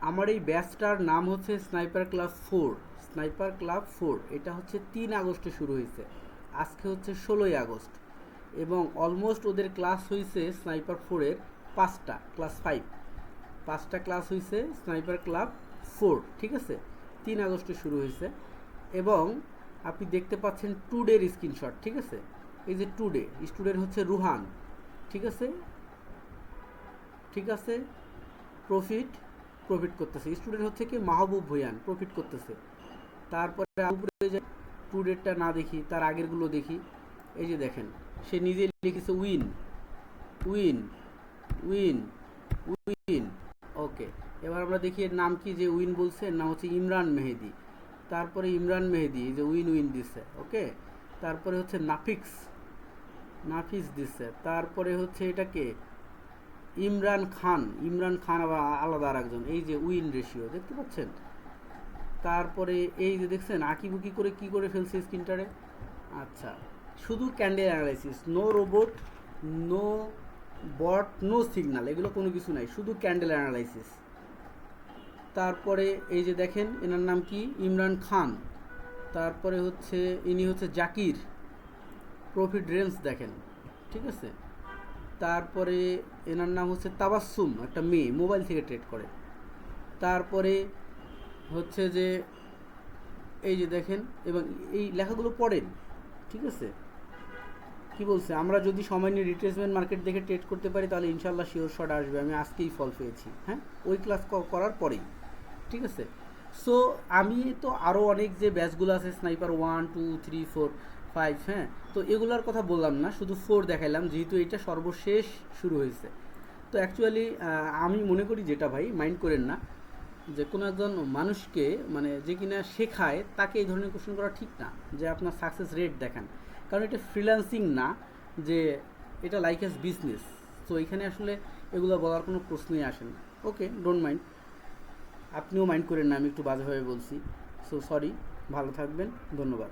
আমার এই ব্যাচটার নাম হচ্ছে স্নাইপার ক্লাব 4। স্নাইপার ক্লাব 4 এটা হচ্ছে 3 আগস্টে শুরু হয়েছে, আজকে হচ্ছে 16ই আগস্ট, এবং অলমোস্ট ওদের ক্লাস হয়েছে স্নাইপার 4-এর 5টা, ক্লাস 5 5টা ক্লাস হয়েছে স্নাইপার ক্লাব 4, ঠিক আছে। 3 আগস্টে শুরু হয়েছে, এবং আপনি দেখতে পাচ্ছেন টুডের স্ক্রিনশট, ঠিক আছে। এই যে টুডে, স্টুডেন্ট হচ্ছে রুহান, ঠিক আছে, ঠিক আছে। প্রফিট প্রফিট করতেছে, স্টুডেন্ট হচ্ছে কি মাহবুব ভুয়ান, প্রফিট করতেছে। তারপরে উপরে যে টুডেরটা না দেখি, তার আগেরগুলো দেখি। এই যে দেখেন, সে নিজে লিখেছে উইন উইন উইন উইন। ওকে, এবার আমরা দেখি এর নাম কি, যে উইন বলছে, এর নাম হচ্ছে ইমরান মেহেদি। তারপরে ইমরান মেহেদি এই যে উইন উইন দিচ্ছে, ওকে। তারপরে হচ্ছে নাফিস দিচ্ছে। তারপরে হচ্ছে এটাকে ইমরান খান, ইমরান খান আবার আলাদা আর একজন, এই যে উইন রেশিও দেখতে পাচ্ছেন। তারপরে এই যে দেখছেন আঁকিবুকি করে কি করে ফেলছে স্ক্রিনটারে। আচ্ছা, শুধু candle analysis, no robot, no bot, no signal, এগুলো কোনো কিছু নাই, শুধু ক্যান্ডেল অ্যানালাইসিস। তারপরে এই যে দেখেন এনার নাম কি, ইমরান খান। তারপরে হচ্ছে ইনি হচ্ছে জাকির, প্রফিট রেঞ্জ দেখেন, ঠিক আছে। তারপরে এনার নাম হচ্ছে তাবাসসুম, একটা মেয়ে, মোবাইল থেকে ট্রেড করে। তারপরে হচ্ছে যে এই যে দেখেন, এবং এই লেখাগুলো পড়েন, ঠিক আছে। কি বলছে, আমরা যদি সময় নিয়ে রিট্রেসমেন্ট মার্কেট দেখে ট্রেড করতে পারি তাহলে ইনশাল্লাহ শিওর শট আসবে। আমি আজকেই ফল পেয়েছি, হ্যাঁ, ওই ক্লাস করার পরেই, ঠিক আছে। সো আমি তো আরও অনেক যে ব্যাচগুলো আছে, স্নাইপার 1 2 3 4 5, হ্যাঁ, তো এগুলার কথা বললাম না, শুধু 4 দেখাইলাম, যেহেতু এটা সর্বশেষ শুরু হয়েছে। তো অ্যাকচুয়ালি আমি মনে করি যেটা, ভাই মাইন্ড করেন না, যে কোনো একজন মানুষকে মানে যে কিনা শেখায় তাকে এই ধরনের কোশ্চেন করা ঠিক না, যে আপনার সাকসেস রেট দেখান, কারণ এটা ফ্রিল্যান্সিং না, যে এটা লাইক অ্যাজ বিজনেস। তো এখানে আসলে এগুলো বলার কোনো প্রশ্নই আসে না। ওকে, ডোন্ট মাইন্ড, আপনিও মাইন্ড করেন না, আমি একটু বাজেভাবে বলছি। সো সরি, ভালো থাকবেন, ধন্যবাদ।